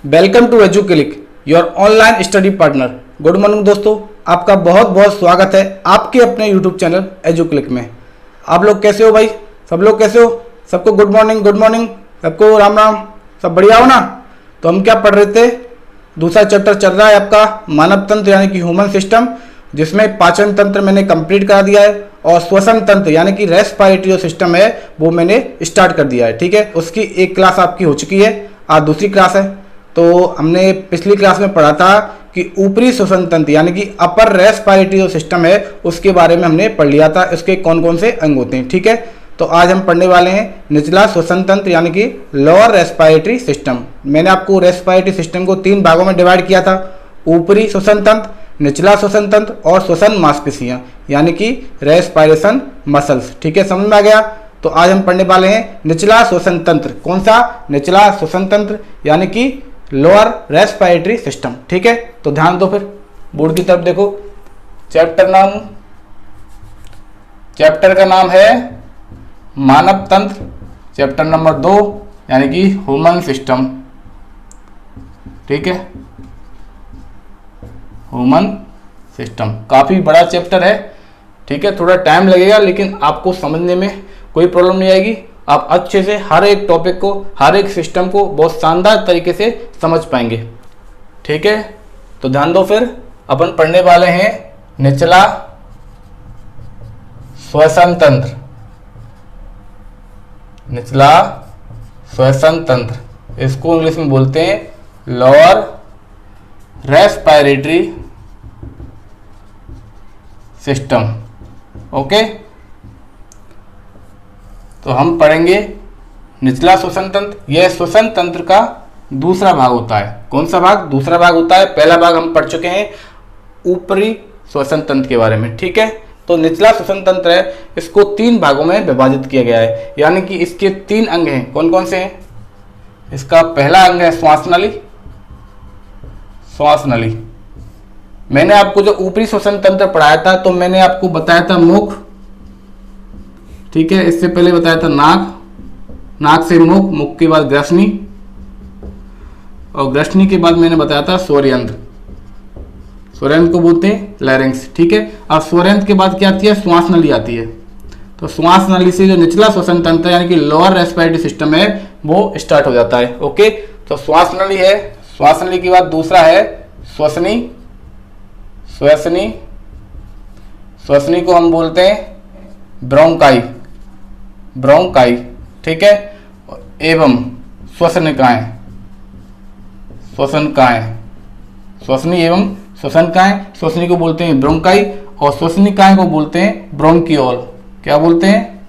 Welcome to Educlick, your online study partner. Good morning दोस्तों, आपका बहुत बहुत स्वागत है आपके अपने यूट्यूब चैनल एजुक्लिक में। आप लोग कैसे हो भाई? सब लोग कैसे हो? सबको गुड मॉर्निंग, सबको राम राम। सब बढ़िया हो ना? तो हम क्या पढ़ रहे थे? दूसरा चैप्टर चल रहा है आपका मानव तंत्र यानी कि ह्यूमन सिस्टम, जिसमें पाचन तंत्र मैंने कंप्लीट करा दिया है और श्वसन तंत्र यानी कि रेस्पिरेटरी सिस्टम है वो मैंने स्टार्ट कर दिया है। ठीक है, उसकी एक क्लास आपकी हो चुकी है, आज दूसरी क्लास है। तो हमने पिछली क्लास में पढ़ा था कि ऊपरी श्वसन तंत्र यानी कि अपर रेस्पिरेटरी सिस्टम है उसके बारे में हमने पढ़ लिया था, इसके कौन कौन से अंग होते हैं। ठीक है, तो आज हम पढ़ने वाले हैं निचला श्वसन तंत्र यानी कि लोअर रेस्पिरेटरी सिस्टम। मैंने आपको रेस्पिरेटरी सिस्टम को 3 भागों में डिवाइड किया था, ऊपरी श्वसन तंत्र, निचला श्वसन तंत्र और श्वसन मांसपेशियां यानी कि रेस्पिरेशन मसल्स। ठीक है, समझ में आ गया? तो आज हम पढ़ने वाले हैं निचला श्वसन तंत्र। कौन सा? निचला श्वसन तंत्र यानी कि लोअर रेस्पिरेटरी सिस्टम। ठीक है, तो ध्यान दो, फिर बोर्ड की तरफ देखो। चैप्टर का नाम है मानव तंत्र, चैप्टर नंबर 2 यानी कि ह्यूमन सिस्टम। ठीक है, ह्यूमन सिस्टम काफी बड़ा चैप्टर है। ठीक है, थोड़ा टाइम लगेगा लेकिन आपको समझने में कोई प्रॉब्लम नहीं आएगी। आप अच्छे से हर एक टॉपिक को, हर एक सिस्टम को बहुत शानदार तरीके से समझ पाएंगे। ठीक है, तो ध्यान दो, फिर अपन पढ़ने वाले हैं निचला श्वसन तंत्र। निचला श्वसन तंत्र, इसको इंग्लिश में बोलते हैं लोअर रेस्पिरेटरी सिस्टम। ओके, तो हम पढ़ेंगे निचला श्वसन तंत्र। यह श्वसन तंत्र का दूसरा भाग होता है। कौन सा भाग? दूसरा भाग होता है। पहला भाग हम पढ़ चुके हैं ऊपरी श्वसन तंत्र के बारे में। ठीक है, तो निचला श्वसन तंत्र है, इसको 3 भागों में विभाजित किया गया है, यानी कि इसके 3 अंग हैं। कौन कौन से हैं? इसका पहला अंग है श्वास नली। श्वास नली, मैंने आपको जो ऊपरी श्वसन तंत्र पढ़ाया था तो मैंने आपको बताया था मुख। ठीक है, इससे पहले बताया था नाक, नाक से मुख, मुख के बाद ग्रसनी और ग्रसनी के बाद मैंने बताया था स्वरयंत्र। स्वरयंत्र को बोलते हैं लैरिंक्स। ठीक है, अब स्वरयंत्र के बाद क्या आती है? श्वास नली आती है। तो श्वास नली से जो निचला श्वसन तंत्र यानी कि लोअर रेस्पिरेटरी सिस्टम है वो स्टार्ट हो जाता है। ओके, तो श्वास नली है। श्वास नली के बाद दूसरा है श्वसनी। श्वसनी, श्वसनी को हम बोलते हैं ब्रोंकाई। ब्रोंकाई, ठीक है, एवं श्वसनिकाएं। श्वसनिकाएं, श्वसनी एवं श्वसनिकाएं। श्वसनी को बोलते हैं ब्रोंकाई और श्वसनिकाएं को बोलते हैं ब्रोंकियोल। क्या बोलते हैं?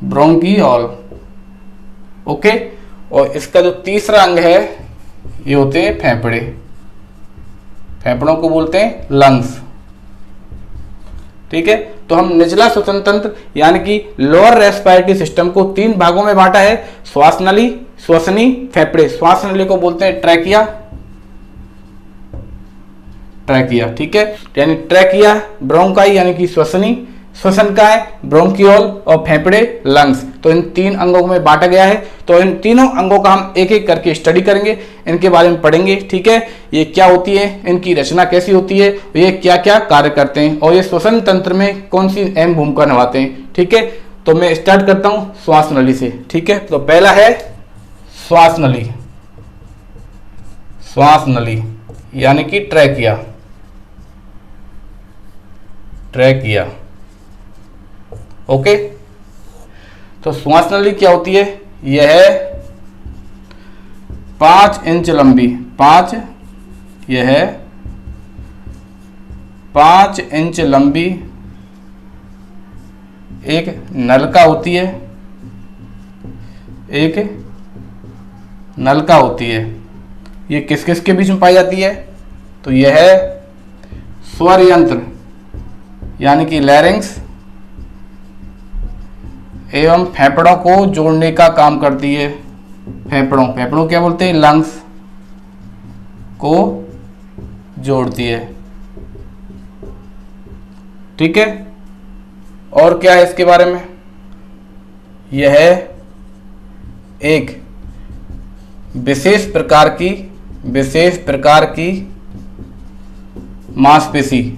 ब्रोंकियोल। ओके, और इसका जो तीसरा अंग है ये होते हैं फेफड़े। फेफड़ों को बोलते हैं लंग्स। ठीक है, तो हम निचला श्वसन तंत्र यानी कि लोअर रेस्पिरेटरी सिस्टम को 3 भागों में बांटा है, श्वास नली, श्वसनी, फेफड़े। श्वास नली को बोलते हैं ट्रैकिया। ट्रैकिया, ठीक है, यानी ट्रैकिया, ब्रोंकाई यानी कि श्वसनी, श्वसनकाय, ब्रोंकियोल और फेफड़े लंग्स। तो इन 3 अंगों में बांटा गया है। तो इन तीनों अंगों का हम एक एक करके स्टडी करेंगे, इनके बारे में पढ़ेंगे। ठीक है, ये क्या होती है, इनकी रचना कैसी होती है, ये क्या क्या कार्य करते हैं और ये श्वसन तंत्र में कौन सी अहम भूमिका निभाते हैं। ठीक है, तो मैं स्टार्ट करता हूं श्वास नली से। ठीक है, तो पहला है श्वास नली। श्वास नली यानी कि ट्रैकिया। ट्रैकिया, ओके, तो श्वास नली क्या होती है? यह है 5 इंच लंबी। 5, यह है 5 इंच लंबी एक नलिका होती है। एक नलिका होती है, ये किस किस के बीच में पाई जाती है? तो यह है स्वर यंत्र यानी कि लैरिंक्स एवं फेफड़ों को जोड़ने का काम करती है। फेफड़ों क्या बोलते हैं? लंग्स को जोड़ती है। ठीक है, और क्या है इसके बारे में? यह है एक विशेष प्रकार की विशेष प्रकार की मांसपेशी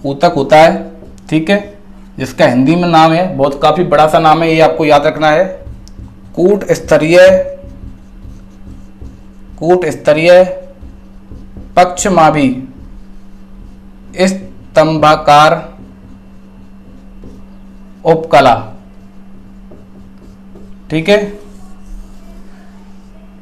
ऊतक होता है, ठीक है, जिसका हिंदी में नाम है, बहुत काफी बड़ा सा नाम है, ये आपको याद रखना है, कूट स्तरीय पक्षमाभी स्तंभाकार उपकला, ठीक है।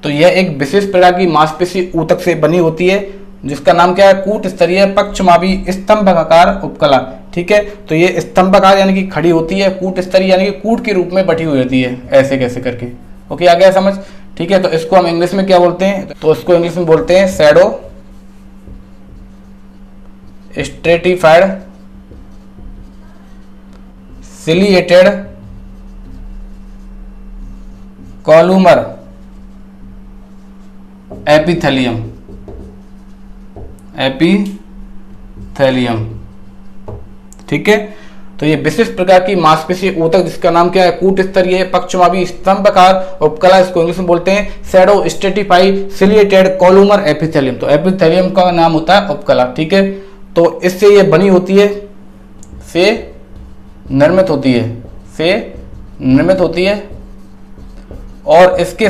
तो यह एक विशेष प्रकार की मांसपेशी ऊतक से बनी होती है, जिसका नाम क्या है, कूट स्तरीय पक्षमाभी स्तंभाकार उपकला, ठीक है। तो ये स्तंभाकार यानी कि खड़ी होती है, कूट स्तरीय यानी कि कूट के रूप में बैठी हुई होती है, ऐसे कैसे करके। ओके, आ गया समझ, ठीक है। तो इसको हम इंग्लिश में क्या बोलते हैं, तो इसको इंग्लिश में बोलते हैं शैडो स्ट्रेटिफाइड सिलिएटेड कॉलुमर एपिथेलियम, ठीक है। तो ये विशेष प्रकार की मांसपेशी ऊतक जिसका नाम क्या है, कूट स्तरीय पक्षमाभी स्तंभाकार उपकला, इसको इंग्लिश में बोलते हैं शैडो स्ट्रेटिफाइड सिलिएटेड कॉलुमर एपिथेलियम। तो एपिथेलियम का नाम होता है उपकला, ठीक है। तो इससे ये बनी होती है, से निर्मित होती है, और इसके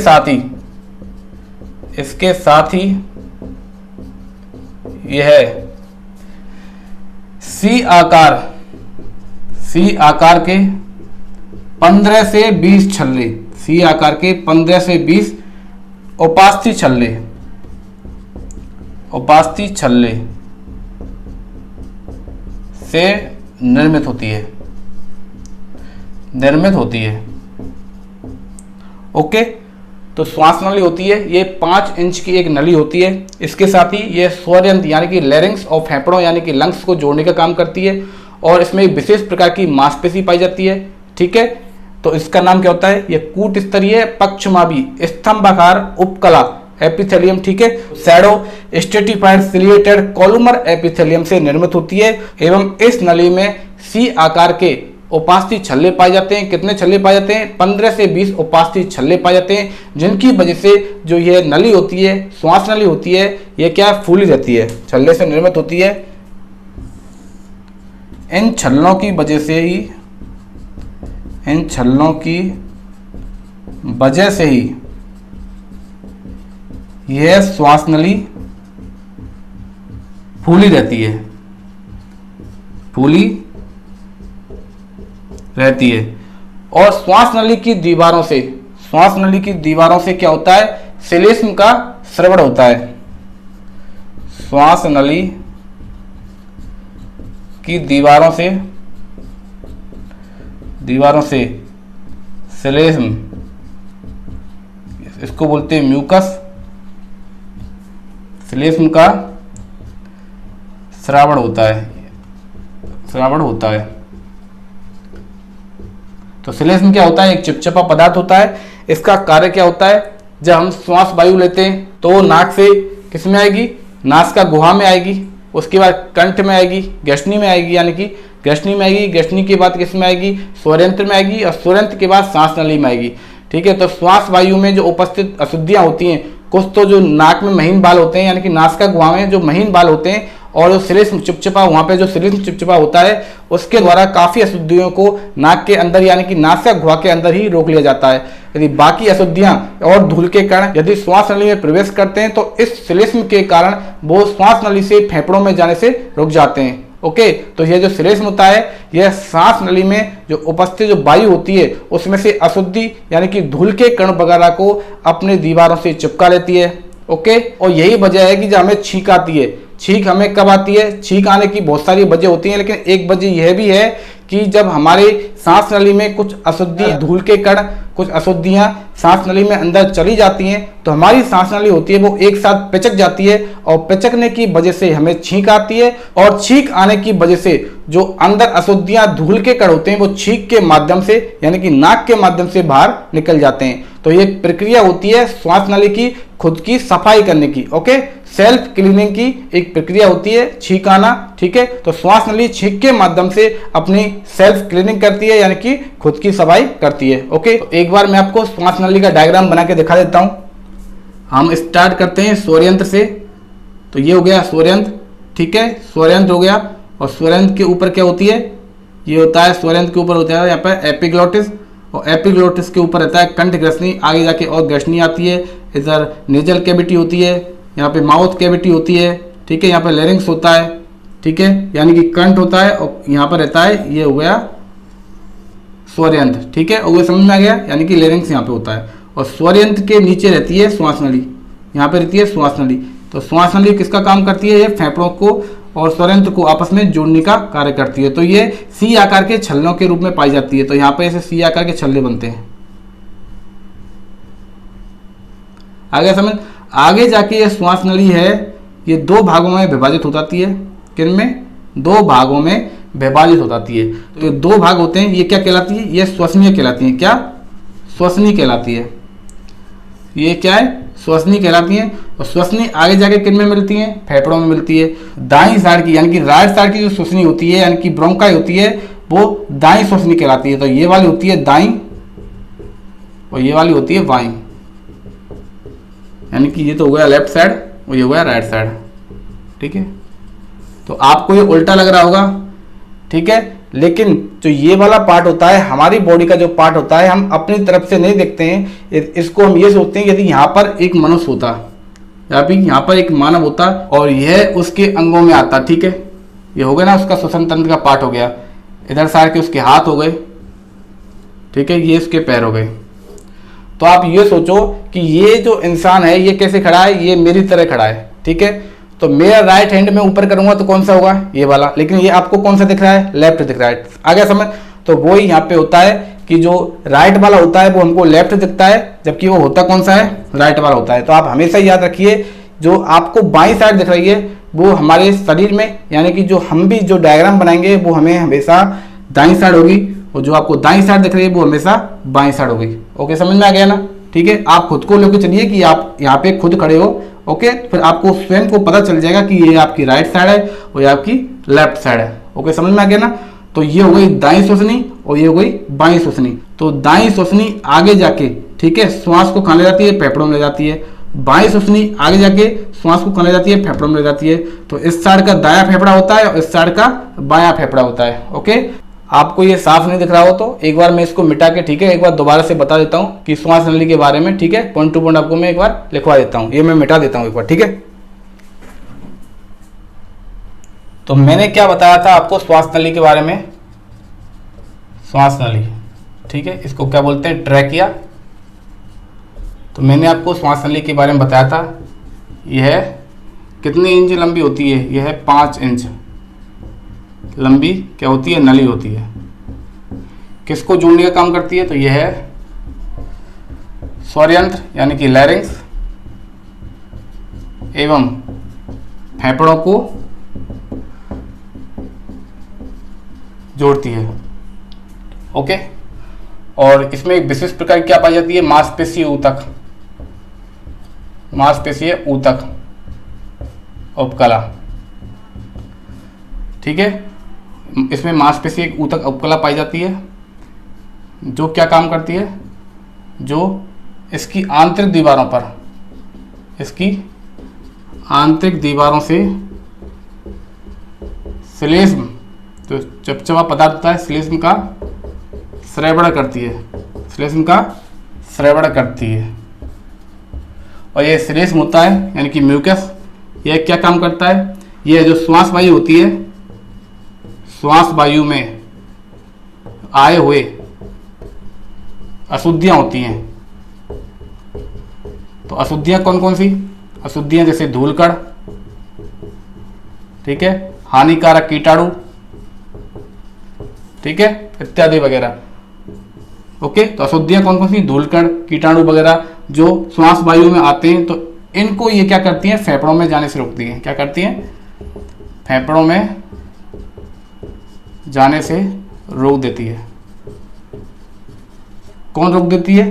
साथ ही यह सी आकार के 15 से 20 छल्ले, सी आकार के 15 से 20 उपास्थि छल्ले से निर्मित होती है। ओके, तो श्वास नली होती है, ये 5 इंच की एक नली होती है। इसके साथ ही ये स्वरयंत्र यानी कि लैरिंक्स और फेफड़ों यानी कि लंग्स को जोड़ने का काम करती है, और इसमें एक विशेष प्रकार की मांसपेशी पाई जाती है, ठीक है। तो इसका नाम क्या होता है, ये कूट स्तरीय पक्षमाभी स्तंभाकार उपकला एपिथेलियम, ठीक है, शैडो स्ट्रेटिफाइड सिलिएटेड कॉलुमर एपिथेलियम से निर्मित होती है, एवं इस नली में सी आकार के उपास्थि छल्ले पाए जाते हैं। कितने छल्ले पाए जाते हैं, 15 से 20 उपास्थि छल्ले पाए जाते हैं, जिनकी वजह से जो यह नली होती है, श्वास नली होती है, यह क्या फूली रहती है, छल्ले से निर्मित होती है। इन छल्लों की वजह से ही यह श्वास नली फूली रहती है, और श्वास नली की दीवारों से क्या होता है, श्लेष्म का स्रवण होता है। श्वास नली की दीवारों से श्लेष्म, इसको बोलते हैं म्यूकस, श्लेष्म का श्रावण होता है। तो श्लेष्म क्या होता है, एक चिपचिपा पदार्थ होता है। इसका कार्य क्या होता है, जब हम श्वास वायु लेते हैं तो नाक से किस में आएगी, नासिका गुहा में आएगी, उसके बाद कंठ में आएगी, ग्रसनी में आएगी, यानी कि ग्रसनी में आएगी, ग्रसनी के बाद किस में आएगी, स्वरयंत्र में आएगी, और स्वरयंत्र के बाद सांस नली में आएगी, ठीक है। तो श्वास वायु में जो उपस्थित अशुद्धियां होती हैं, कुछ तो जो नाक में महीन बाल होते हैं, यानी कि नासिका गुहा में जो महीन बाल होते हैं, और जो श्लेष्म चिपचिपा, वहां पे जो श्लेष्म चिपचिपा होता है, उसके द्वारा काफी अशुद्धियों को नाक के अंदर यानी कि नासिका गुहा के अंदर ही रोक लिया जाता है। यदि बाकी अशुद्धियां और धूल के कण यदि श्वास नली में प्रवेश करते हैं, तो इस श्लेष्म के कारण वो श्वास नली से फेफड़ों में जाने से रुक जाते हैं। ओके, तो यह जो श्लेष्म होता है, यह सांस नली में जो उपस्थित जो वायु होती है, उसमें से अशुद्धि यानी कि धूल के कण वगैरह को अपने दीवारों से चिपका लेती है। ओके, और यही वजह है कि जब हमें छींक आती है, छींक हमें कब आती है, छींक आने की बहुत सारी वजह होती हैं, लेकिन एक वजह यह भी है कि जब हमारे सांस नली में कुछ अशुद्धि, धूल के कण, कुछ अशुद्धियां सांस नली में अंदर चली जाती हैं, तो हमारी सांस नली होती है वो एक साथ पिचक जाती है, और पिचकने की वजह से हमें छींक आती है, और छींक आने की वजह से जो अंदर अशुद्धियां, धूल के कण होते हैं, वो छींक के माध्यम से यानी कि नाक के माध्यम से बाहर निकल जाते हैं। तो ये प्रक्रिया होती है श्वास नली की खुद की सफाई करने की। ओके, सेल्फ क्लीनिंग की एक प्रक्रिया होती है छींक आना, ठीक है। तो श्वास नली छींक के माध्यम से अपनी सेल्फ क्लीनिंग करती है, यानी कि खुद की सफाई करती है। ओके, तो एक बार मैं आपको श्वास नली का डायग्राम बना के दिखा देता हूँ। हम स्टार्ट करते हैं स्वरयंत्र से। तो ये हो गया स्वरयंत्र, ठीक है, स्वरयंत्र हो गया। और स्वरयंत्र के ऊपर क्या होती है, ये होता है स्वरयंत्र के ऊपर होता है यहाँ पर एपिग्लोटिस, और एपिग्लोटिस के ऊपर रहता है कंठ ग्रसनी, आगे जाके और ग्रसनी आती है। इधर नेजल कैविटी होती है, यहाँ पे माउथ कैविटी होती है, ठीक है, यहाँ पे लैरिंक्स होता है, ठीक है, यानी कि कंठ होता है, और यहाँ पर रहता है, ये हो गया स्वरयंत्र, ठीक है, और वो समझ में आ गया, यानी कि लैरिंक्स यहाँ पे होता है। और स्वरयंत्र के नीचे रहती है श्वास नली, यहाँ पे रहती है श्वास नली। तो श्वास नली किसका काम करती है, ये फेफड़ों को और स्वरयंत्र को आपस में जोड़ने का कार्य करती है। तो ये सी आकार के छल्लों के रूप में पाई जाती है। तो यहाँ पे ऐसे सी आकार के छल्ले बनते हैं। आगे समझ, आगे जाके ये श्वास नली है, ये दो भागों में विभाजित हो जाती है। किन में, दो भागों में विभाजित हो जाती है। तो ये दो भाग होते हैं, ये क्या कहलाती है, ये श्वसनीय कहलाती है। क्या, श्वसनीय कहलाती है। ये क्या है, श्वसनी कहलाती है। और श्वसनी आगे जाके किन में मिलती है, फेफड़ों में मिलती है। दाईं साइड की, यानी कि राइट साइड की जो श्वसनी होती है, यानी कि ब्रोंकाई होती है, वो दाईं श्वसनी कहलाती है। तो ये वाली होती है दाईं और ये वाली होती है बाईं, यानी कि ये तो हो गया लेफ्ट साइड और ये हो गया राइट साइड, ठीक है। तो आपको ये उल्टा लग रहा होगा, ठीक है, लेकिन जो ये वाला पार्ट होता है, हमारी बॉडी का जो पार्ट होता है, हम अपनी तरफ से नहीं देखते हैं। इसको हम ये सोचते हैं यदि यहाँ पर एक मनुष्य होता या फिर यहाँ पर एक मानव होता और यह उसके अंगों में आता, ठीक है, ये हो गया ना उसका श्वसन तंत्र का पार्ट हो गया। इधर साइड के उसके हाथ हो गए, ठीक है, ये उसके पैर हो गए। तो आप ये सोचो कि ये जो इंसान है ये कैसे खड़ा है, ये मेरी तरह खड़ा है, ठीक है। तो मेरा राइट हैंड में ऊपर करूंगा तो कौन सा होगा, ये वाला, लेकिन ये आपको कौन सा दिख रहा है, लेफ्ट दिख रहा है। आगे समझ, तो वो ही यहाँ पे होता है कि जो राइट वाला होता है वो हमको लेफ्ट दिखता है, जबकि वो होता कौन सा है, राइट वाला होता है। तो आप हमेशा याद रखिए, जो आपको बाईं साइड दिख रही है वो हमारे शरीर में, यानी कि जो हम भी जो डायग्राम बनाएंगे वो हमें हमेशा दाईं साइड होगी, और जो आपको दाईं साइड दिख रही है वो हमेशा बाईं साइड होगी। ओके, समझ में आ गया ना, ठीक है। आप खुद को लेकर चलिए कि आप यहाँ पे खुद खड़े हो, ओके, फिर आपको स्वयं को पता चल जाएगा कि ये आपकी राइट साइड है और ये आपकी लेफ्ट साइड है। ओके, समझ में आ गया ना। तो ये हो गई दाईं श्वसनी और ये हो गई बाईं श्वसनी। तो दाईं श्वसनी आगे जाके, ठीक है, श्वास को कहाँ ले जाती है, फेफड़ों में ले जाती है। बाईं श्वसनी आगे जाके श्वास को कहाँ ले जाती है, फेफड़ों में ले जाती है। तो इस साइड का दायां फेफड़ा होता है और इस साइड का बायां फेफड़ा होता है। ओके, आपको ये साफ नहीं दिख रहा हो तो एक बार मैं इसको मिटा के, ठीक है, एक बार दोबारा से बता देता हूँ कि श्वास नली के बारे में, ठीक है, पॉइंट टू पॉइंट आपको मैं एक बार लिखवा देता हूँ। ये मैं मिटा देता हूँ एक बार, ठीक है। तो मैंने क्या बताया था आपको श्वास नली के बारे में, श्वास नली, ठीक है, इसको क्या बोलते हैं, ट्रैकिया। तो मैंने आपको श्वास नली के बारे में बताया था, यह कितनी इंच लंबी होती है, यह 5 इंच लंबी क्या होती है, नली होती है। किसको जोड़ने का काम करती है, तो यह है स्वरयंत्र यानी कि लैरिंक्स एवं फेफड़ों को जोड़ती है। ओके, और इसमें एक विशेष प्रकार की क्या पाई जाती है, मांसपेशीय ऊतक, मांसपेशीय ऊतक उपकला, ठीक है। इसमें मांसपेशीय ऊतक उपकला पाई जाती है, जो क्या काम करती है, जो इसकी आंतरिक दीवारों पर, इसकी आंतरिक दीवारों से श्लेष्म, जो चपचपा पदार्थ होता है, श्लेष्म का श्रवण करती है, श्लेष्म का श्रवण करती है। और ये श्लेष्म होता है यानी कि म्यूकस, यह क्या काम करता है, यह जो श्वास वायु होती है, श्वास वायु में आए हुए अशुद्धियां होती हैं। तो अशुद्धियां कौन कौन सी, अशुद्धियां जैसे धूलकण, ठीक है, हानिकारक कीटाणु, ठीक है, इत्यादि वगैरह। ओके, तो अशुद्धियां कौन कौन सी, धूलकण, कीटाणु वगैरह जो श्वास वायु में आते हैं, तो इनको ये क्या करती हैं, फेफड़ों में जाने से रोकती हैं। क्या करती हैं, फेफड़ों में जाने से रोक देती है। कौन रोक देती है,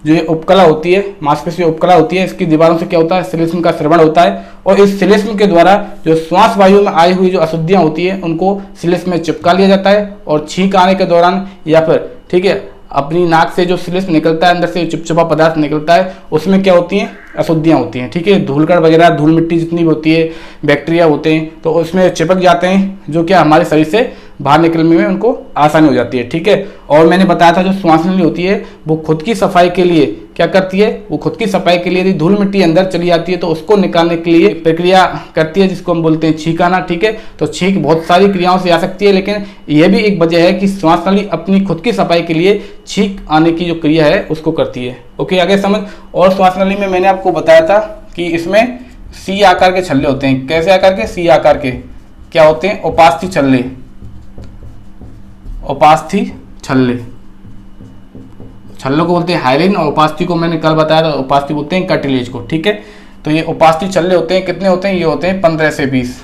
जो ये उपकला होती है, मांसपेशी उपकला होती है, इसकी दीवारों से क्या होता है, श्लेष्म का श्रवण होता है और इस श्लेष्म के द्वारा जो श्वास वायु में आई हुई जो अशुद्धियां होती है उनको श्लेष्म में चिपका लिया जाता है और छींक आने के दौरान या फिर ठीक है अपनी नाक से जो श्लेष्म निकलता है, अंदर से चिपचिपा पदार्थ निकलता है, उसमें क्या होती हैं, अशुद्धियाँ होती हैं। ठीक है, धूलकण वगैरह, धूल मिट्टी जितनी भी होती है, बैक्टीरिया होते हैं, तो उसमें चिपक जाते हैं, जो क्या हमारे शरीर से बाहर निकलने में उनको आसानी हो जाती है। ठीक है, और मैंने बताया था जो श्वास नली होती है वो खुद की सफाई के लिए क्या करती है, वो खुद की सफाई के लिए यदि धूल मिट्टी अंदर चली जाती है तो उसको निकालने के लिए प्रक्रिया करती है, जिसको हम बोलते हैं छींक आना। ठीक है, तो छींक बहुत सारी क्रियाओं से आ सकती है, लेकिन यह भी एक वजह है कि श्वास नली अपनी खुद की सफाई के लिए छींक आने की जो क्रिया है उसको करती है। ओके, आगे समझ। और श्वास नली में मैंने आपको बताया था कि इसमें सी आकार के छल्ले होते हैं। कैसे आकार के, सी आकार के क्या होते हैं, उपास्थि छल्ले, उपास्थि छल्ले, छल्लों को बोलते हैं हाइलिन और उपास्थि को मैंने कल बताया था, उपास्थि बोलते हैं कार्टिलेज को। ठीक है, तो ये उपास्थि छल्ले होते हैं, कितने होते हैं, ये होते हैं 15 से 20।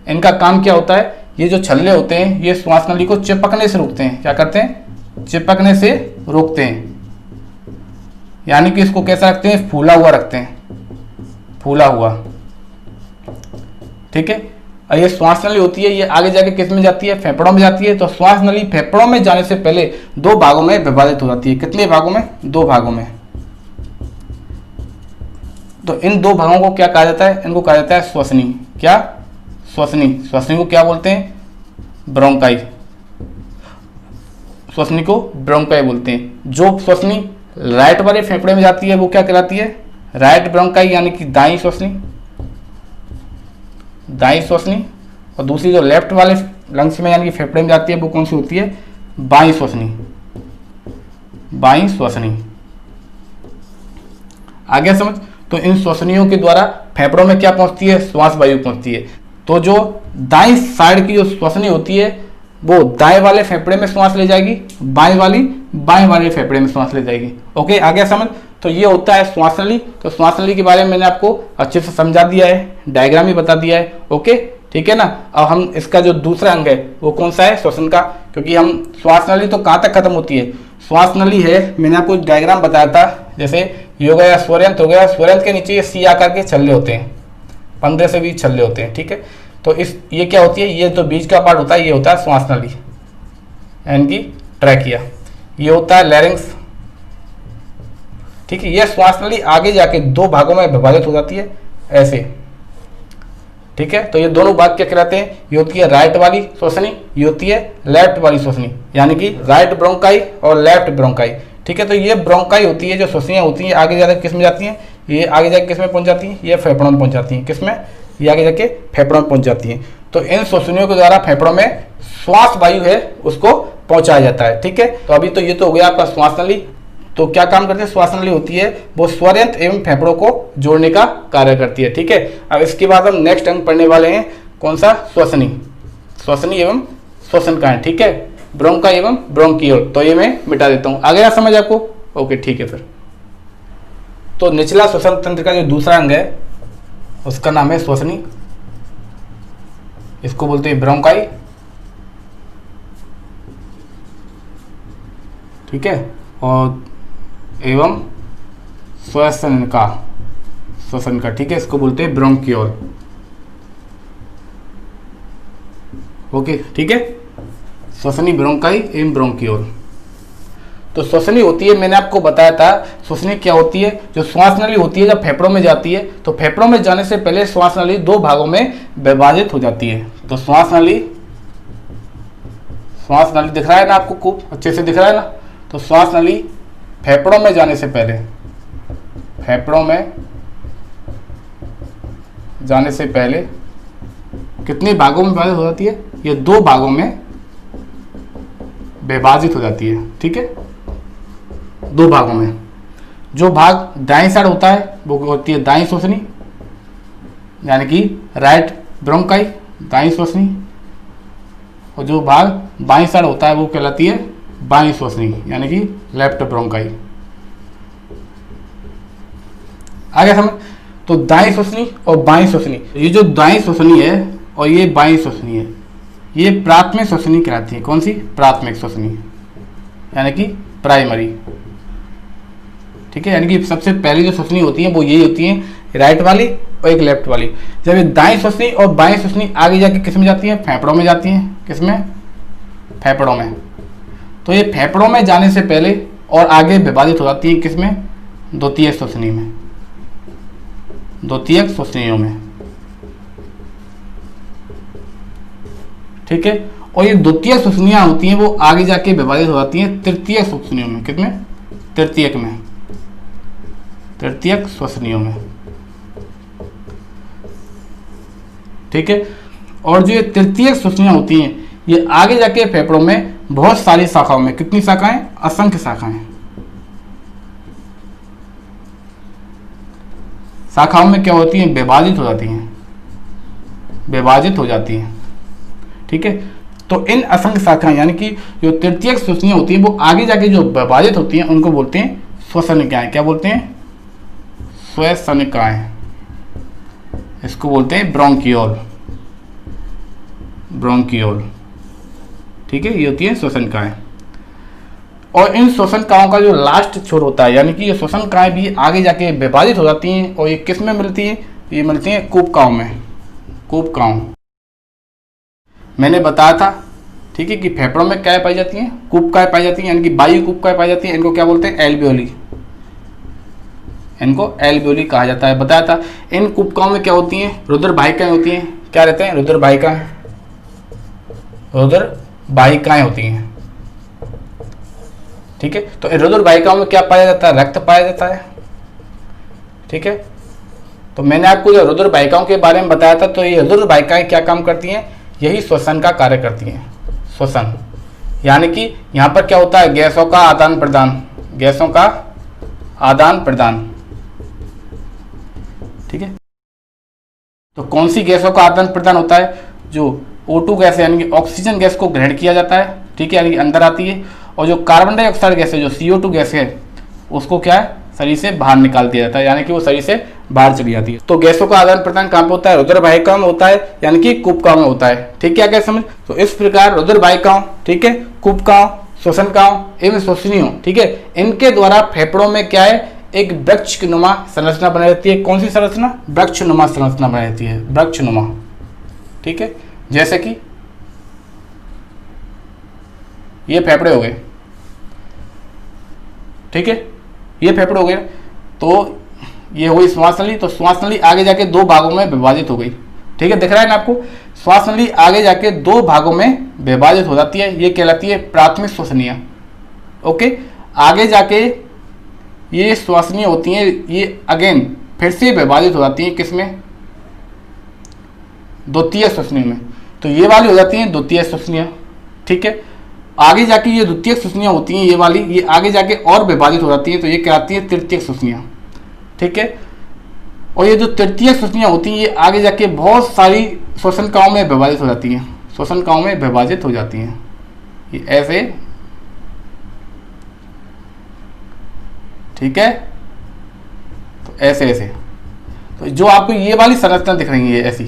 इनका काम क्या होता है, ये जो छल्ले होते हैं ये श्वास नली को चिपकने से रोकते हैं। क्या करते हैं, चिपकने से रोकते हैं, यानी कि इसको कैसा रखते हैं, फूला हुआ रखते हैं, फूला हुआ। ठीक है, और ये श्वास नली होती है ये आगे जाके किस में जाती है, फेफड़ों में जाती है। तो श्वास नली फेफड़ों में जाने से पहले 2 भागों में विभाजित हो जाती है। कितने भागों में, 2 भागों में। तो इन 2 भागों को क्या कहा जाता है, इनको कहा जाता है श्वसनी। क्या, श्वसनी। श्वसनी को क्या बोलते हैं, ब्रोंकाई। श्वसनी को ब्रोंकाई बोलते हैं। जो श्वसनी राइट वाले फेफड़े में जाती है वो क्या कहलाती है, राइट ब्रोंकाई, यानी कि दाई श्वसनी, दाई श्वसनी। और दूसरी जो लेफ्ट वाले लंग्स में यानी कि फेफड़े में जाती है वो कौन सी होती है, बाई श्वसनी, बाई श्वसनी। आगे समझ। तो इन श्वसनियों के द्वारा फेफड़ों में क्या पहुंचती है, श्वास वायु पहुंचती है। तो जो दाई साइड की जो श्वसनी होती है वो दाएं वाले फेफड़े में श्वास ले जाएगी, बाएं वाली बाएं वाले फेफड़े में श्वास ले जाएगी। ओके, आगे समझ। तो ये होता है श्वास नली। तो श्वास नली के बारे में मैंने आपको अच्छे से समझा दिया है, डायग्राम भी बता दिया है। ओके, ठीक है ना। अब हम इसका जो दूसरा अंग है वो कौन सा है, श्वसन का। क्योंकि हम श्वास नली तो कहाँ तक खत्म होती है, श्वास नली है, मैंने आपको डायग्राम बताया था, जैसे ये हो गया स्वरयंत्र हो गया, स्वरयंत्र के नीचे ये सी आकार के छल्ले होते हैं, 15 से 20 छल्ले होते हैं। ठीक है, तो ये क्या होती है, ये तो बीच का पार्ट होता है, ये होता है श्वास नली यानी कि ट्रैकिया। ये होता है लैरिंक्स। ठीक है, ये श्वास नली आगे जाके 2 भागों में विभाजित हो जाती है ऐसे। ठीक है, तो ये दोनों भाग क्या कहलाते हैं, ये होती है राइट वाली श्वसनी, ये होती है लेफ्ट वाली श्वसनी, यानी कि राइट ब्रोंकाई और लेफ्ट ब्रोंकाई। ठीक है, तो ये ब्रोंकाई होती है, जो श्वसनियां होती हैं आगे जाकर किस में जाती हैं, ये आगे जाके किस में पहुंच जाती हैं, ये फेफड़ों में पहुंच जाती हैं। किस में, ये आगे जाके फेफड़ों में पहुंच जाती हैं। तो इन श्वसनियों के द्वारा फेफड़ों में श्वास वायु है उसको पहुंचाया जाता है। ठीक है, तो अभी तो ये तो हो गया आपका श्वास नली। तो क्या काम करती है, श्वास नली होती है वो स्वरयंत्र एवं फेफड़ों को जोड़ने का कार्य करती है। ठीक है, अब इसके बाद हम नेक्स्ट अंग पढ़ने वाले हैं, कौन सा, श्वसनी। श्वसनी एवं श्वसन का है। ठीक है, ब्रोंका एवं ब्रोंकियोल, तो ये मैं मिटा देता हूं। आ गया समझ आपको। ओके, ठीक है फिर। तो निचला श्वसन तंत्र का जो दूसरा अंग है उसका नाम है श्वसनी, इसको बोलते हैं ब्रोंकाई। ठीक है, और एवं श्वसन का, श्वसन का। ठीक है, इसको बोलते हैं ब्रोंकियोल। ओके, ठीक है, श्वसनी, ब्रोंकाई एवं ब्रोंकियोल। तो श्वसनी होती है, मैंने आपको बताया था श्वसनी क्या होती है, जो श्वास नली होती है जब फेफड़ों में जाती है तो फेफड़ों में जाने से पहले श्वास नली 2 भागों में विभाजित हो जाती है। तो श्वास नली दिख रहा है ना आपको, खूब अच्छे से दिख रहा है ना। तो श्वास नली फेफड़ों में जाने से पहले, फेफड़ों में जाने से पहले कितने भागों में विभाजित हो जाती है, ये 2 भागों में विभाजित हो जाती है। ठीक है, 2 भागों में। जो भाग दाएं साइड होता है वो होती है दाएं श्वसनी, यानी कि राइट ब्रोंकाई, दाएं श्वसनी। और जो भाग बाएं साइड होता है वो कहलाती है बाएं श्वसनी, यानी कि लेफ्ट ब्रोंकाई। आगे समझ। तो दाएं श्वसनी और बाएं श्वसनी, ये जो दाएं श्वसनी है और ये बाएं श्वसनी है, ये प्राथमिक श्वसनी कहलाती है। कौन सी, प्राथमिक श्वसनी, यानी कि प्राइमरी। ठीक है, यानी कि सबसे पहली जो श्वसनी होती है वो यही होती है, राइट वाली और एक लेफ्ट वाली। जब ये दाएं श्वसनी और बाएं श्वसनी आगे जाके किस में जाती है, फेफड़ों में जाती है। किसमें, फेफड़ों में। तो ये फेफड़ों में जाने से पहले और आगे विभाजित हो जाती है किसमें, द्वितीयक श्वसनी में, द्वितीयक श्वसनियों में। ठीक है, और ये द्वितीयक श्वसनियां होती हैं वो आगे जाके विभाजित हो जाती हैं तृतीयक श्वसनियों में। किसमें, तृतीयक में, तृतीयक श्वसनियों में। ठीक है, और जो ये तृतीयक श्वसनियां होती हैं ये आगे जाके फेफड़ों में बहुत सारी शाखाओं में, कितनी शाखाएं, असंख्य शाखाएं, शाखाओं में क्या होती हैं, विभाजित हो जाती हैं, विभाजित हो जाती हैं। ठीक है, तो इन असंख्य शाखाएं यानी कि जो तृतीयक श्वसनियां होती हैं वो आगे जाके जो विभाजित होती हैं उनको बोलते हैं श्वसनिकाएं। क्या बोलते हैं, श्वसनिकाएं। इसको बोलते हैं ब्रोंकियोल, ब्रोंकियोल। ठीक है, ये होती है श्वसनिकाएं। और इन श्वसनिकाओं का जो लास्ट छोर होता है, यानी कि ये श्वसनिकाएं भी आगे जाके विभाजित हो जाती हैं और ये किस में मिलती हैं, ये मिलती हैं कूपकाओं में, कूपकाओं। मैंने बताया था, ठीक है, कि फेफड़ों में क्या पाई जाती हैं, कूपकाएं पाई जाती हैं, यानी कि वायु कूपकाएं पाई जाती हैं। इनको क्या बोलते हैं, एल्वियोली, इनको एल्वियोली कहा जाता है। बताया था इन कूपकाओं में क्या होती हैं, रुधिर वाहिकाएं होती हैं। क्या रहते हैं, रुधिर वाहिकाएं, रुधिर वाहिकाएं होती हैं। ठीक है, तो रुधिर वाहिकाओं में क्या पाया जाता है, रक्त पाया जाता है। ठीक है, तो मैंने आपको जो रुधिर वाहिकाओं के बारे में बताया था, तो ये रुधिर वाहिकाएं क्या काम करती हैं, यही श्वसन का कार्य करती हैं, श्वसन। यानी कि यहाँ पर क्या होता है, गैसों का आदान प्रदान, गैसों का आदान प्रदान। ठीक है, तो कौन सी गैसों का आदान प्रदान होता है, जो O2 गैस है यानी कि ऑक्सीजन गैस को ग्रहण किया जाता है। ठीक है, यानी कि अंदर आती है, और जो कार्बन डाइऑक्साइड गैस है, जो CO2 गैस है, उसको क्या है, शरीर से बाहर निकाल दिया जाता है, यानी कि वो शरीर से बाहर चली जाती है। तो गैसों का आदान प्रदान कहाँ पे होता है, रुधिर वाहिकाओं में होता है, यानी कि कूपकाओं में होता है। ठीक है, क्या समझ। तो इस प्रकार रुधिर वाहिकाओं, ठीक है, कूपकाओं, श्वसनकाओं एवं श्वसनियों, ठीक है, इनके द्वारा फेफड़ों में क्या है, एक वृक्ष नुमा संरचना बनाई जाती है। कौन सी संरचना, वृक्ष नुमा संरचना बनाई जाती है, वृक्ष नुमा। ठीक है, जैसे कि ये फेफड़े हो गए। ठीक है, ये फेफड़े हो गए, तो ये हुई श्वास नली। तो श्वास नली आगे जाके दो भागों में विभाजित हो गई। ठीक है, दिख रहा है ना आपको, श्वास नली आगे जाके दो भागों में विभाजित हो जाती है, ये कहलाती है प्राथमिक श्वसनियां। ओके, आगे जाके ये श्वसनियां होती हैं, ये अगेन फिर से विभाजित हो जाती हैं, किसमें, द्वितीय श्वसनियों में। तो ये वाली हो जाती हैं द्वितीय श्वसनियां। ठीक है, आगे जाके ये द्वितीय श्वसनियां होती हैं, ये वाली, ये आगे जाके और विभाजित हो जाती हैं, तो ये कहलाती है तृतीय श्वसनियां। ठीक है, और ये जो तृतीय श्वसनियां होती हैं ये आगे जाके बहुत सारी श्वसनकाओं में विभाजित हो जाती हैं, श्वसनकाओं में विभाजित हो जाती हैं, ये ऐसे। ठीक है, तो ऐसे ऐसे, तो जो आपको ये वाली संरचना दिख रही है ऐसी,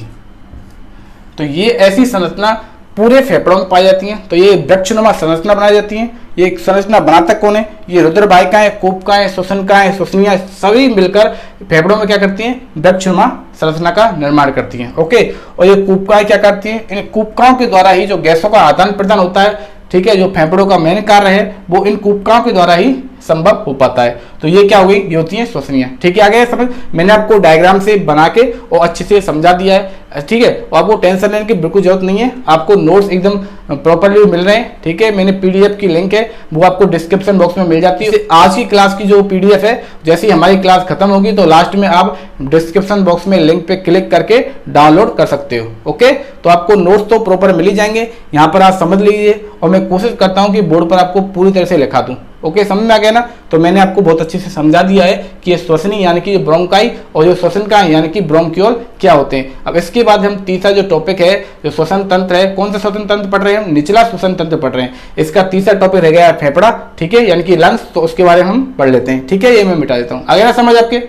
तो ये ऐसी संरचना पूरे फेफड़ों में पाई जाती हैं। तो ये वृक्षनुमा संरचना बनाई जाती हैं। ये संरचना बनाता कौन है, ये रुधिर वाहिकाएं, कूपकाएं, श्वसनकाएं, श्वसनियां सभी मिलकर फेफड़ों में क्या करती हैं, वृक्षनुमा संरचना का निर्माण करती हैं। ओके, और ये कूपकाएं क्या करती हैं, इन कूपकाओं के द्वारा ही जो गैसों का आदान प्रदान होता है, ठीक है, जो फेफड़ों का मेन कार्य है वो इन कूपकाओं के द्वारा ही संभव हो पाता है। तो ये क्या हुई, ये होती है श्वसनियां। ठीक है, आ गया समझ। मैंने आपको डायग्राम से बना के और अच्छे से समझा दिया है। ठीक है, और आपको टेंशन लेने की बिल्कुल जरूरत नहीं है, आपको नोट्स एकदम प्रॉपरली मिल रहे हैं। ठीक है, मैंने PDF की लिंक है वो आपको डिस्क्रिप्शन बॉक्स में मिल जाती है। आज की क्लास की जो PDF है, जैसे ही हमारी क्लास खत्म होगी तो लास्ट में आप डिस्क्रिप्शन बॉक्स में लिंक पे क्लिक करके डाउनलोड कर सकते हो। ओके, तो आपको नोट्स तो प्रॉपर मिल ही जाएंगे, यहाँ पर आप समझ लीजिए, और मैं कोशिश करता हूँ कि बोर्ड पर आपको पूरी तरह से लिखा दूँ। ओके, समझ में आ गया ना। तो मैंने आपको बहुत अच्छे से समझा दिया है कि ये श्वसनी यानी कि ब्रोंकाई और जो श्वसनकाई यानी कि ब्रोंक्यूल क्या होते हैं। अब इसके बाद हम तीसरा जो टॉपिक है, जो श्वसन तंत्र है, कौन सा श्वसन तंत्र पढ़ रहे हैं हम, निचला श्वसन तंत्र पढ़ रहे हैं। इसका तीसरा टॉपिक रह गया है फेफड़ा, ठीक है, यानी कि लंग्स, तो उसके बारे में हम पढ़ लेते हैं। ठीक है, ये मैं मिटा देता हूँ। आ गया ना समझ आपके।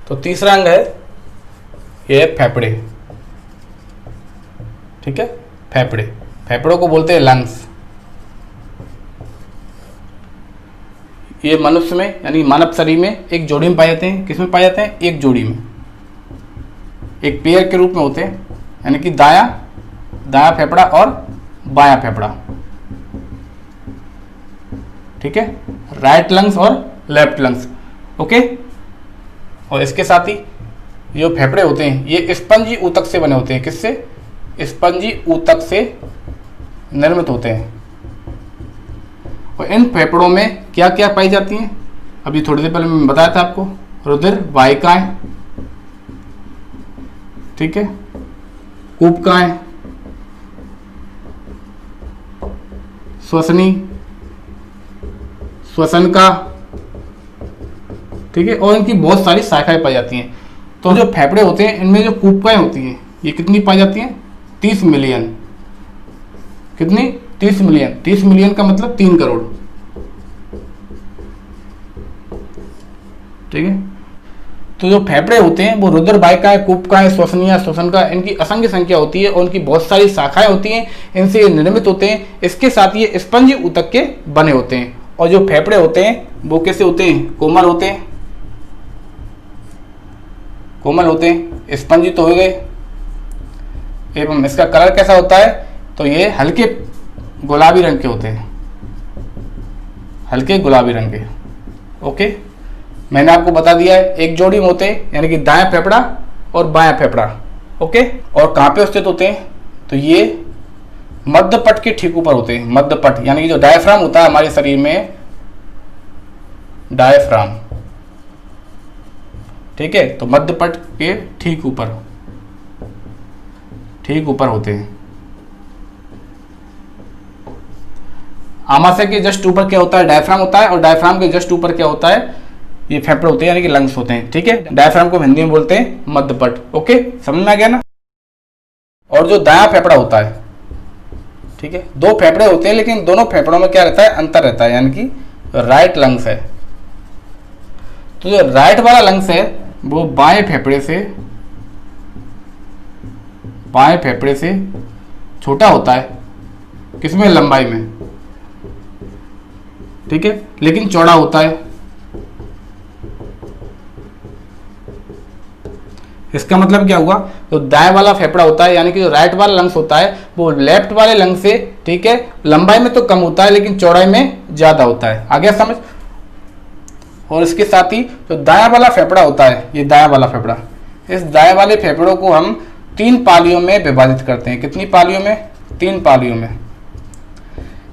तो तीसरा अंग है ये फेफड़े। ठीक है, फेफड़े, फेफड़ों को बोलते हैं लंग्स। ये मनुष्य में यानी मानव शरीर में एक जोड़ी में पाए जाते हैं। किस में पाए जाते हैं? एक जोड़ी में, एक पेयर के रूप में होते हैं, यानी कि दाया फेफड़ा और बायां फेफड़ा। ठीक है, राइट लंग्स और लेफ्ट लंग्स। ओके, और इसके साथ ही जो फेफड़े होते हैं ये स्पंजी ऊतक से बने होते हैं। किससे? स्पंजी ऊतक से निर्मित होते हैं। और इन फेफड़ों में क्या क्या पाई जाती हैं? अभी थोड़ी देर पहले मैं बताया था आपको, रुधिर वाहिकाएं, ठीक है, कूपकाएं, श्वसन का, ठीक है, और इनकी बहुत सारी शाखाएं पाई जाती हैं। तो जो फेफड़े होते हैं इनमें जो कूपकाएं होती हैं ये कितनी पाई जाती हैं? 30 मिलियन। कितनी? 30 मिलियन। 30 मिलियन का मतलब 3 करोड़। ठीक है, तो जो फेफड़े होते हैं वो रुधिर वाहिकाएं, कूपकाएं, श्वसन का, इनकी असंख्य संख्या होती है और उनकी बहुत सारी शाखाएं होती हैं, इनसे ये निर्मित होते हैं। इसके साथ ये स्पंजी ऊतक के बने होते हैं। और जो फेफड़े होते हैं वो कैसे होते हैं? कोमल होते हैं, कोमल होते हैं, स्पंजी तो हो गए। एवं इसका कलर कैसा होता है? तो ये हल्के गुलाबी रंग के होते हैं, हल्के गुलाबी रंग के। ओके, मैंने आपको बता दिया है एक जोड़ी में होते हैं, यानी कि दायां फेफड़ा और बायां फेफड़ा। ओके, और कहाँ पे स्थित होते हैं? तो ये मध्य पट के ठीक ऊपर होते हैं। मध्य पट यानी कि जो डायफ्राम होता है हमारे शरीर में, डायफ्राम, ठीक है, तो मध्य पट के ठीक ऊपर होते हैं। आमाशय के जस्ट ऊपर क्या होता है? डायफ्राम होता है, और डायफ्राम के जस्ट ऊपर क्या होता है? ये फेफड़े होते हैं, यानी कि लंग्स होते हैं। ठीक है, डायफ्राम को हिंदी में बोलते हैं मध्यपट। ओके, समझ में आ गया ना? और जो दायां फेफड़ा होता है, ठीक है, 2 फेफड़े होते हैं लेकिन दोनों फेफड़ों में क्या रहता है? अंतर रहता है, यानी कि राइट लंग्स है। तो जो राइट वाला लंग्स है वो बाएं फेफड़े से छोटा होता है। किसमें? लंबाई में, ठीक है, लेकिन चौड़ा होता है। इसका मतलब क्या हुआ? तो दाएं वाला फेफड़ा होता है, यानी कि जो राइट वाला लंग्स होता है वो लेफ्ट वाले लंग्स से, ठीक है, लंबाई में तो कम होता है लेकिन चौड़ाई में ज्यादा होता है। आ गया समझ? और इसके साथ ही जो दायां वाला फेफड़ा होता है, ये दायां वाला फेफड़ा, इस दाएं वाले फेफड़ों को हम 3 पालियों में विभाजित करते हैं। कितनी पालियों में? 3 पालियों में,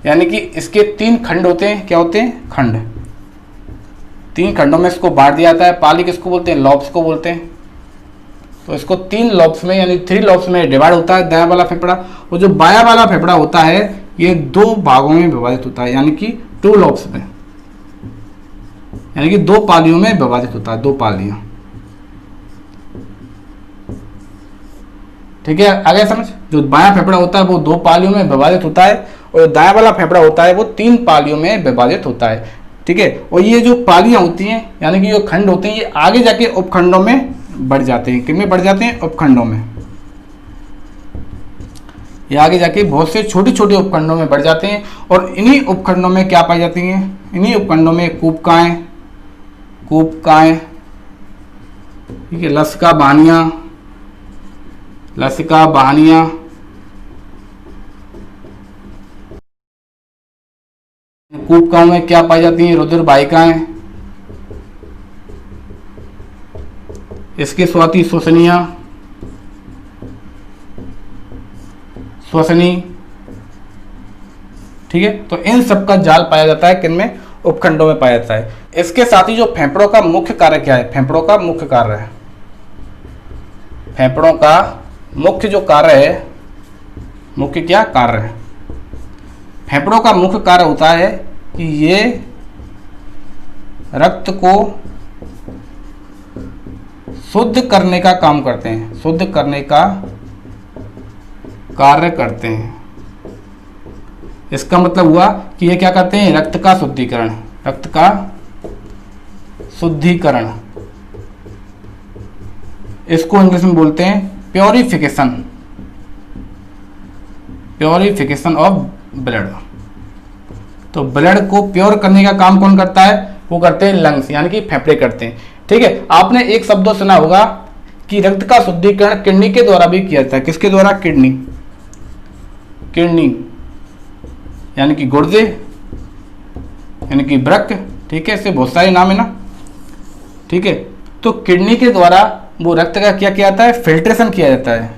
यानी कि इसके 3 खंड होते हैं। क्या होते हैं? खंड। 3 खंडों में इसको बांट दिया जाता है। पाली किसको बोलते हैं? लॉब्स को बोलते हैं। तो इसको 3 लॉब्स में, यानी 3 लॉब्स में डिवाइड होता है दायां वाला फेफड़ा। और जो बायां वाला फेफड़ा होता है ये 2 भागों में विभाजित होता है, यानी कि 2 लॉब्स में, यानी कि 2 पालियों में विभाजित होता है। 2 पालियां, ठीक है, आगे समझ? जो बायां फेफड़ा होता है वो 2 पालियों में विभाजित होता है, और दायां वाला फेफड़ा होता है वो 3 पालियों में विभाजित होता है। ठीक है, और ये जो पालियां होती हैं, यानी कि जो खंड होते हैं, ये आगे जाके उपखंडों में बढ़ जाते हैं। किनमें बढ़ जाते हैं? उपखंडों में। ये आगे जाके बहुत से छोटे छोटे उपखंडों में बढ़ जाते हैं। और इन्हीं उपखंडों में क्या पाई जाती हैं? इन्हीं उपखंडों में कूपकाएं, ठीक है, लसिका बाहनियां, कूपकाओं में क्या पाई जाती हैं? रुधिर वाहिकाएं, इसके साथ ही श्वसनी, ठीक है, तो इन सब का जाल पाया जाता है। किनमें? उपखंडों में पाया जाता है। इसके साथ ही जो फेफड़ों का मुख्य कार्य क्या है? फेफड़ों का मुख्य कार्य है, फेफड़ों का मुख्य जो कार्य है, मुख्य क्या कार्य है? फेफड़ों का मुख्य कार्य होता है कि ये रक्त को शुद्ध करने का काम करते हैं, शुद्ध करने का कार्य करते हैं। इसका मतलब हुआ कि ये क्या करते हैं? रक्त का शुद्धिकरण, इसको इंग्लिश में बोलते हैं प्योरिफिकेशन ऑफ ब्लड। तो ब्लड को प्योर करने का काम कौन करता है? वो करते हैं लंग्स, यानी कि फेफड़े करते हैं। ठीक है, आपने एक शब्द सुना होगा कि रक्त का शुद्धिकरण किडनी के द्वारा भी किया जाता है। किसके द्वारा? किडनी, किडनी यानी कि गुर्दे, यानी कि वृक्क। ठीक है, इससे बहुत सारे नाम है ना। ठीक है, तो किडनी के द्वारा वो रक्त का क्या किया जाता है? फिल्ट्रेशन किया जाता है।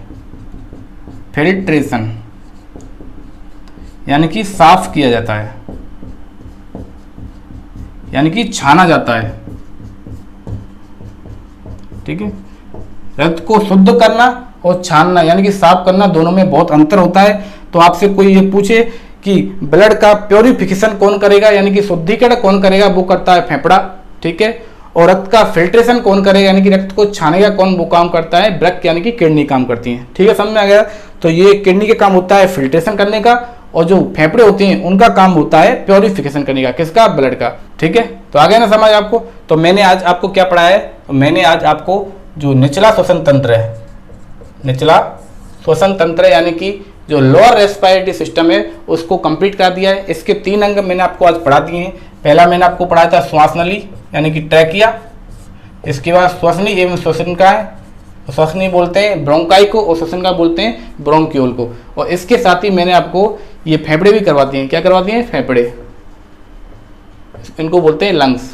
फिल्ट्रेशन यानी कि साफ किया जाता है, यानी कि छाना जाता है। ठीक है, रक्त को शुद्ध करना और छानना यानी कि साफ करना, दोनों में बहुत अंतर होता है। तो आपसे कोई ये पूछे कि ब्लड का प्योरिफिकेशन कौन करेगा, यानी कि शुद्धिकरण कौन करेगा? वो करता है फेफड़ा। ठीक है, और रक्त का फिल्ट्रेशन कौन करेगा, यानी कि रक्त को छानेगा कौन? वो काम करता है वृक्क, यानी कि किडनी काम करती है। ठीक है, समझ में आ गया? तो ये किडनी के काम होता है फिल्ट्रेशन करने का, और जो फेफड़े होते हैं उनका काम होता है प्योरिफिकेशन करने का। किसका? ब्लड का। ठीक है, तो आ गया ना समझ आपको? तो मैंने आज आपको क्या पढ़ाया है? तो मैंने आज आपको जो निचला श्वसन तंत्र है, निचला श्वसन तंत्र यानी कि जो लोअर रेस्पिरेटरी सिस्टम है उसको कंप्लीट कर दिया है। इसके 3 अंग मैंने आपको आज पढ़ा दिए हैं। पहला मैंने आपको पढ़ाया था श्वास नली यानी कि ट्रैकिया। इसके बाद श्वसनी एवं श्वसन का है, श्वसनी बोलते हैं ब्रोंकाई को, और श्वसन का बोलते हैं ब्रोंक्यूल को। और इसके साथ ही मैंने आपको ये फेफड़े भी करवा दिए हैं। क्या करवा दिए हैं? फेफड़े, इनको बोलते हैं लंग्स।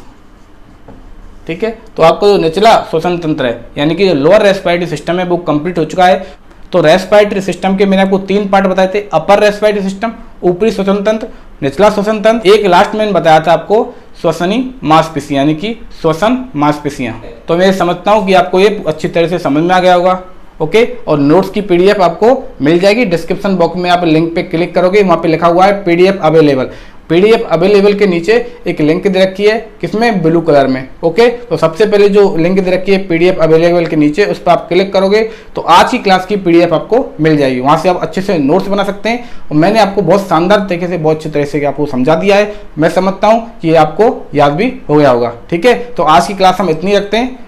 ठीक है, तो आपको जो निचला श्वसन तंत्र है यानी कि जो लोअर रेस्पिरेटरी सिस्टम है वो कंप्लीट हो चुका है। तो रेस्पिरेटरी सिस्टम के मैंने आपको 3 पार्ट बताए थे, अपर रेस्पिरेटरी सिस्टम, ऊपरी श्वसन तंत्र, निचला श्वसन तंत्र। एक लास्ट मैंने बताया था आपको श्वसनी मांसपेशियां यानी कि श्वसन मांसपेशियां। तो मैं समझता हूं कि आपको ये अच्छी तरह से समझ में आ गया होगा। ओके, और नोट्स की पीडीएफ आपको मिल जाएगी डिस्क्रिप्शन बॉक्स में। आप लिंक पे क्लिक करोगे, वहां पे लिखा हुआ है पीडीएफ अवेलेबल। पीडीएफ अवेलेबल के नीचे एक लिंक दे रखी है, किसमें? ब्लू कलर में। ओके, तो सबसे पहले जो लिंक दे रखी है पीडीएफ अवेलेबल के नीचे, उस पर आप क्लिक करोगे तो आज की क्लास की पीडीएफ आपको मिल जाएगी। वहां से आप अच्छे से नोट्स बना सकते हैं। और मैंने आपको बहुत शानदार तरीके से, बहुत अच्छी तरह से आपको समझा दिया है। मैं समझता हूँ कि ये आपको याद भी हो गया होगा। ठीक है, तो आज की क्लास हम इतनी रखते हैं।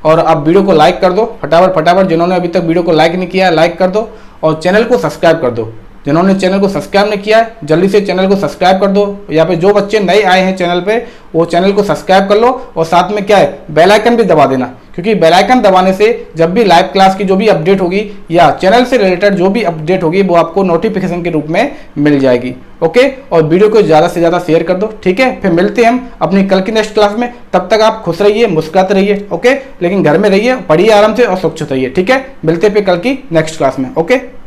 और आप वीडियो को लाइक कर दो फटाफट फटाफट। जिन्होंने अभी तक वीडियो को लाइक नहीं किया है, लाइक कर दो, और चैनल को सब्सक्राइब कर दो। जिन्होंने चैनल को सब्सक्राइब नहीं किया है, जल्दी से चैनल को सब्सक्राइब कर दो। या पे जो बच्चे नए आए हैं चैनल पे, वो चैनल को सब्सक्राइब कर लो, और साथ में क्या है, बेल आइकन भी दबा देना। क्योंकि बेल आइकन दबाने से जब भी लाइव क्लास की जो भी अपडेट होगी या चैनल से रिलेटेड जो भी अपडेट होगी वो आपको नोटिफिकेशन के रूप में मिल जाएगी। ओके, और वीडियो को ज़्यादा से ज़्यादा शेयर कर दो। ठीक है, फिर मिलते हैं हम अपनी कल की नेक्स्ट क्लास में। तब तक आप खुश रहिए, मुस्कुराते रहिए। ओके, लेकिन घर में रहिए, पढ़िए आराम से और सुरक्षित रहिए। ठीक है, मिलते हैं फिर कल की नेक्स्ट क्लास में। ओके।